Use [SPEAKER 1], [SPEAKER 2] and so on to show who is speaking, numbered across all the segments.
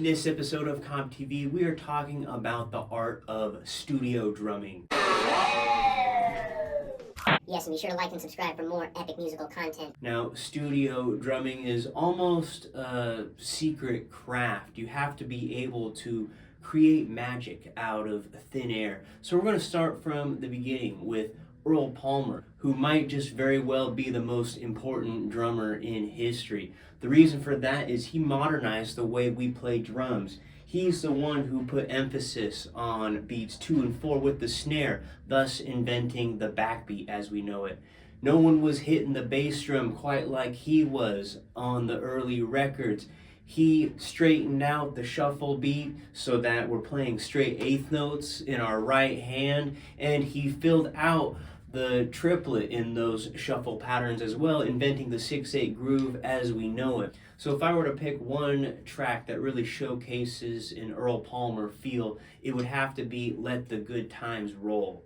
[SPEAKER 1] this episode of CobbTV, we are talking about the art of studio drumming.
[SPEAKER 2] Yes, and be sure to like and subscribe for more epic musical content.
[SPEAKER 1] Now, studio drumming is almost a secret craft. You have to be able to create magic out of thin air. So we're going to start from the beginning with Earl Palmer, who might just very well be the most important drummer in history. The reason for that is he modernized the way we play drums. He's the one who put emphasis on beats 2 and 4 with the snare, thus inventing the backbeat as we know it. No one was hitting the bass drum quite like he was on the early records. He straightened out the shuffle beat so that we're playing straight eighth notes in our right hand, and he filled out the triplet in those shuffle patterns as well, inventing the 6/8 groove as we know it. So if I were to pick one track that really showcases an Earl Palmer feel, it would have to be Let the Good Times Roll.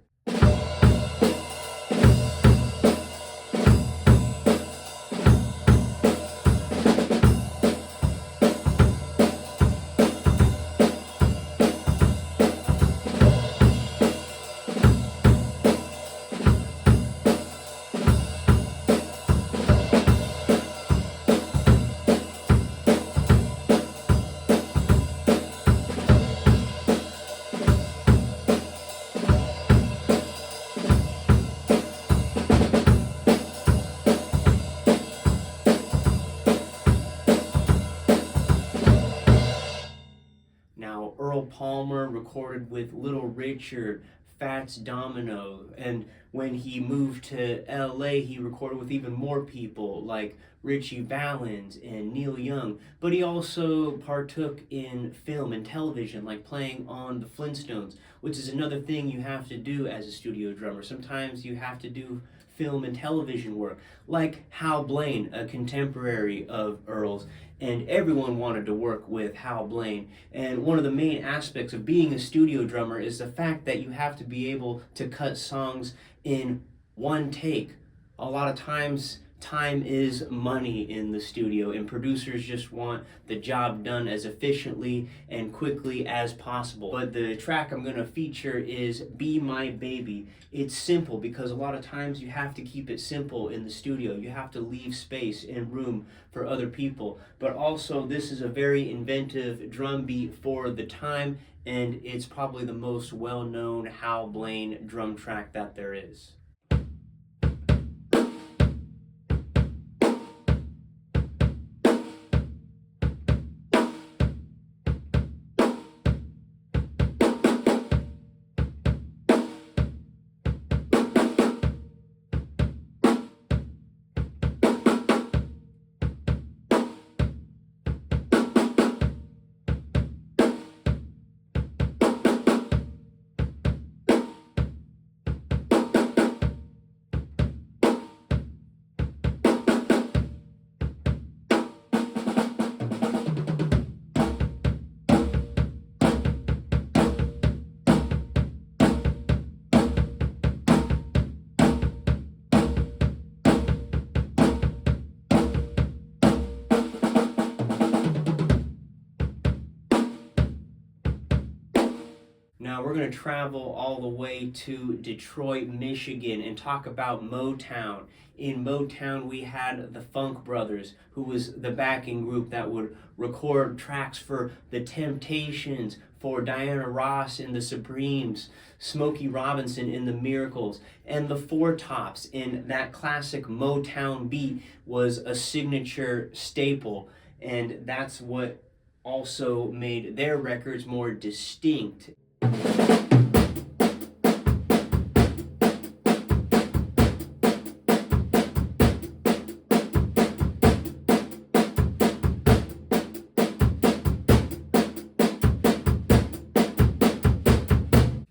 [SPEAKER 1] Now, Earl Palmer recorded with Little Richard, Fats Domino, and when he moved to LA, he recorded with even more people like Ritchie Valens and Neil Young. But he also partook in film and television, like playing on the Flintstones, which is another thing you have to do as a studio drummer. Sometimes you have to do film and television work, like Hal Blaine, a contemporary of Earl's, and everyone wanted to work with Hal Blaine. And one of the main aspects of being a studio drummer is the fact that you have to be able to cut songs in one take. A lot of times, time is money in the studio, and producers just want the job done as efficiently and quickly as possible. But the track I'm going to feature is Be My Baby. It's simple because a lot of times you have to keep it simple in the studio. You have to leave space and room for other people. But also, this is a very inventive drum beat for the time, and it's probably the most well-known Hal Blaine drum track that there is. Now we're going to travel all the way to Detroit, Michigan and talk about Motown. In Motown we had the Funk Brothers, who was the backing group that would record tracks for The Temptations, for Diana Ross and the Supremes, Smokey Robinson in the Miracles, and the Four Tops in that classic Motown beat was a signature staple, and that's what also made their records more distinct.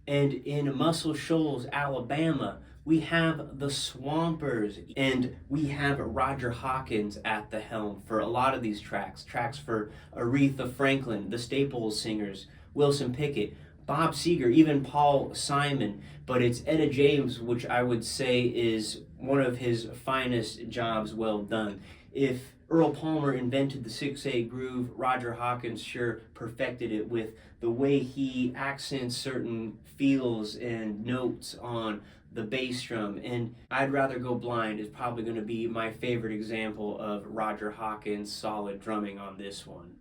[SPEAKER 1] And in Muscle Shoals, Alabama, we have the Swampers, and we have Roger Hawkins at the helm for a lot of these tracks. Tracks for Aretha Franklin, the Staples Singers, Wilson Pickett, Bob Seger, even Paul Simon. But it's Etta James, which I would say is one of his finest jobs well done. if Earl Palmer invented the 6/8 groove, Roger Hawkins sure perfected it with the way he accents certain feels and notes on the bass drum. And I'd Rather Go Blind is probably going to be my favorite example of Roger Hawkins' solid drumming on this one.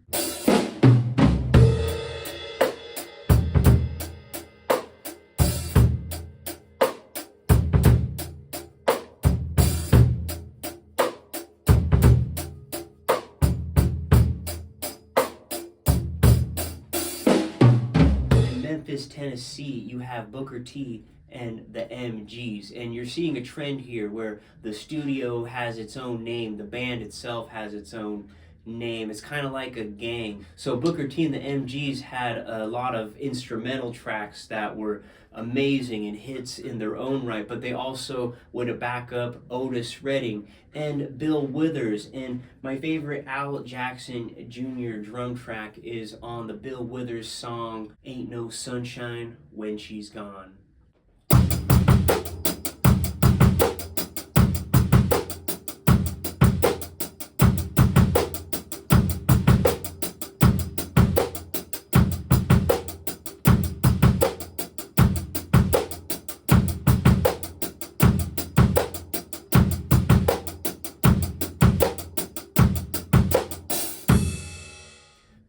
[SPEAKER 1] Memphis, Tennessee, you have Booker T and the MGs, and you're seeing a trend here where the studio has its own name, the band itself has its own name. It's kind of like a gang. So Booker T and the MGs had a lot of instrumental tracks that were amazing and hits in their own right, but they also would back up Otis Redding and Bill Withers. And my favorite Al Jackson Jr. drum track is on the Bill Withers song Ain't No Sunshine When She's Gone.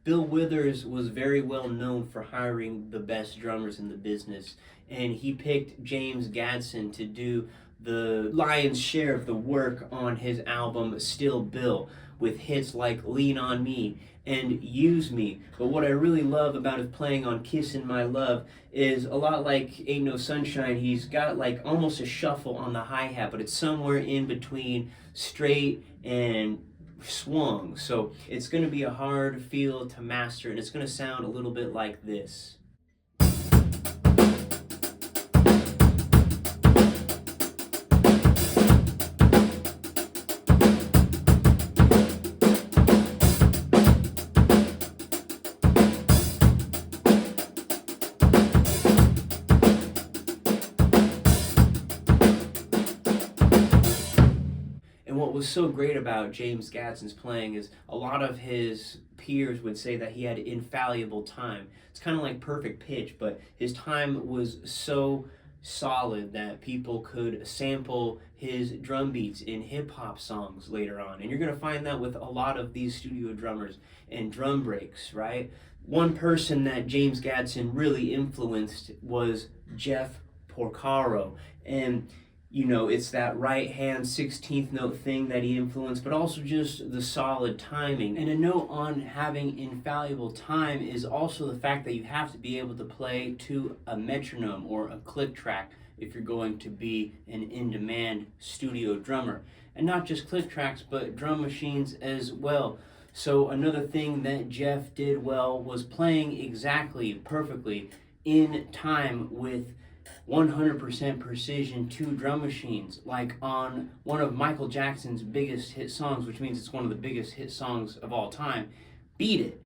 [SPEAKER 1] Bill Withers was very well known for hiring the best drummers in the business, and he picked James Gadson to do the lion's share of the work on his album Still Bill, with hits like Lean on Me and Use Me. But what I really love about his playing on Kissin' My Love is a lot like Ain't No Sunshine. He's got like almost a shuffle on the hi-hat, but it's somewhere in between straight and swung. So it's going to be a hard feel to master, and it's going to sound a little bit like this. What was so great about James Gadson's playing is a lot of his peers would say that he had infallible time. It's kind of like perfect pitch, but his time was so solid that people could sample his drum beats in hip-hop songs later on. And you're going to find that with a lot of these studio drummers and drum breaks, right? One person that James Gadson really influenced was Jeff Porcaro. And you know, it's that right hand 16th note thing that he influenced, but also just the solid timing. And a note on having infallible time is also the fact that you have to be able to play to a metronome or a click track if you're going to be an in-demand studio drummer. And not just click tracks, but drum machines as well. So another thing that Jeff did well was playing exactly, perfectly, in time with 100% precision to drum machines, like on one of Michael Jackson's biggest hit songs, which means it's one of the biggest hit songs of all time, Beat It.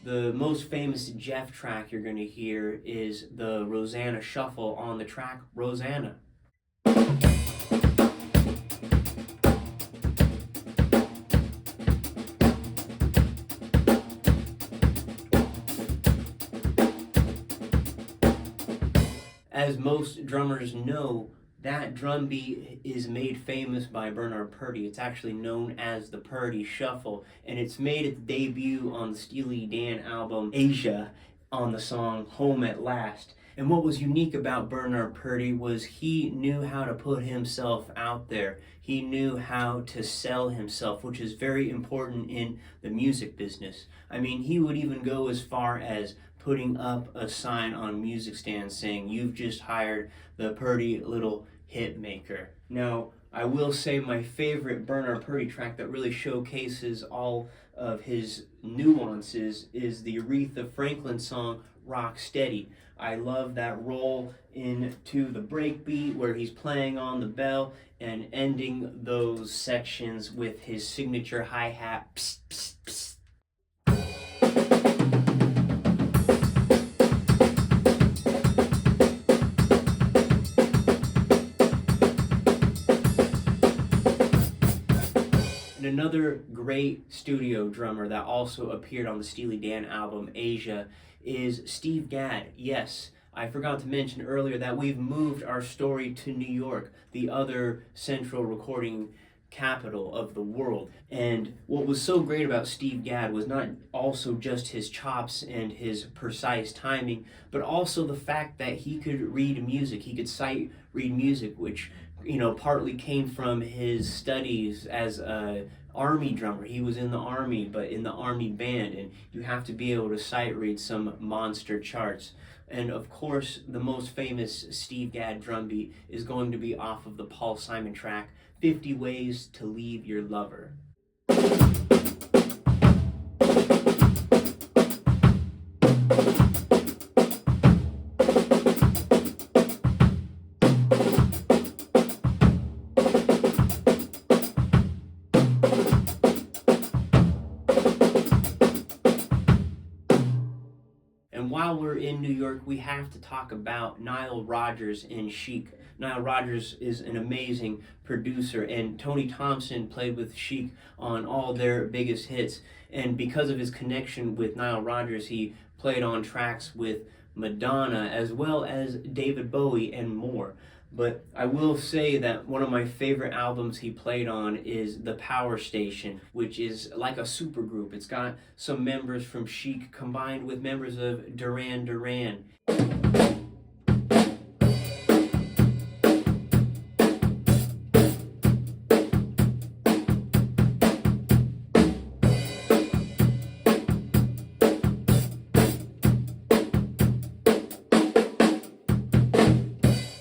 [SPEAKER 1] The most famous Jeff track you're going to hear is the Rosanna Shuffle on the track Rosanna. As most drummers know, that drum beat is made famous by Bernard Purdie. It's actually known as the Purdie Shuffle, and it's made its debut on the Steely Dan album Asia on the song Home at Last. And what was unique about Bernard Purdie was he knew how to put himself out there. He knew how to sell himself, which is very important in the music business. I mean, he would even go as far as putting up a sign on music stands saying, "You've just hired the Purdie Little Hit Maker." Now, I will say my favorite Bernard Purdie track that really showcases all of his nuances is the Aretha Franklin song Rock Steady. I love that roll into the breakbeat where he's playing on the bell and ending those sections with his signature hi-hat. Psst, psst, psst. And another great studio drummer that also appeared on the Steely Dan album Asia is Steve Gadd. Yes, I forgot to mention earlier that we've moved our story to New York, the other central recording capital of the world. And what was so great about Steve Gadd was not also just his chops and his precise timing, but also the fact that he could read music. He could sight read music, which partly came from his studies as a army drummer. He was in the army, but in the army band, and you have to be able to sight read some monster charts. And of course, the most famous Steve Gadd drum beat is going to be off of the Paul Simon track, 50 Ways to Leave Your Lover. And while we're in New York, we have to talk about Nile Rodgers and Chic. Nile Rodgers is an amazing producer, and Tony Thompson played with Chic on all their biggest hits. And because of his connection with Nile Rodgers, he played on tracks with Madonna as well as David Bowie and more. But I will say that one of my favorite albums he played on is The Power Station, which is like a supergroup. It's got some members from Chic combined with members of Duran Duran.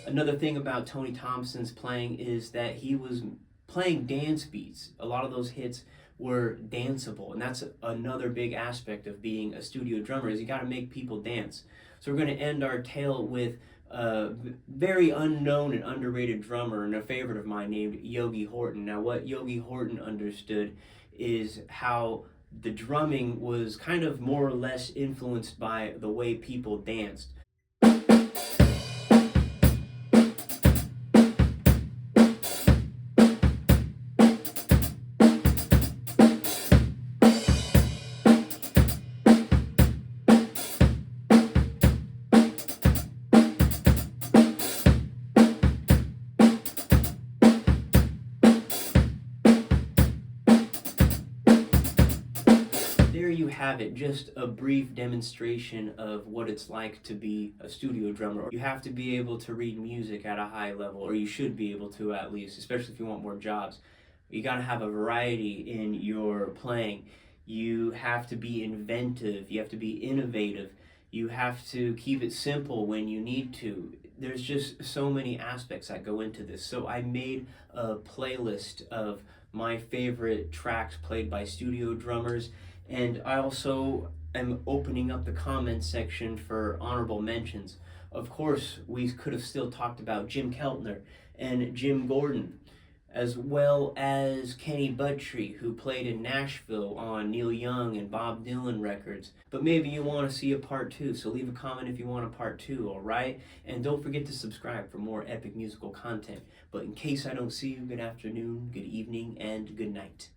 [SPEAKER 1] Another thing about Tony Thompson's playing is that he was playing dance beats. A lot of those hits were danceable, and that's another big aspect of being a studio drummer, is you got to make people dance. So we're going to end our tale with a very unknown and underrated drummer and a favorite of mine named Yogi Horton. Now, what Yogi Horton understood is how the drumming was kind of more or less influenced by the way people danced. There you have it, just a brief demonstration of what it's like to be a studio drummer. You have to be able to read music at a high level, or you should be able to at least, especially if you want more jobs. You got to have a variety in your playing. You have to be inventive, you have to be innovative, you have to keep it simple when you need to. There's just so many aspects that go into this. So I made a playlist of my favorite tracks played by studio drummers, and I also am opening up the comments section for honorable mentions. Of course, we could have still talked about Jim Keltner and Jim Gordon, as well as Kenny Buttrey, who played in Nashville on Neil Young and Bob Dylan records. But maybe you want to see a part 2, so leave a comment if you want a part 2, alright? And don't forget to subscribe for more epic musical content. But in case I don't see you, good afternoon, good evening, and good night.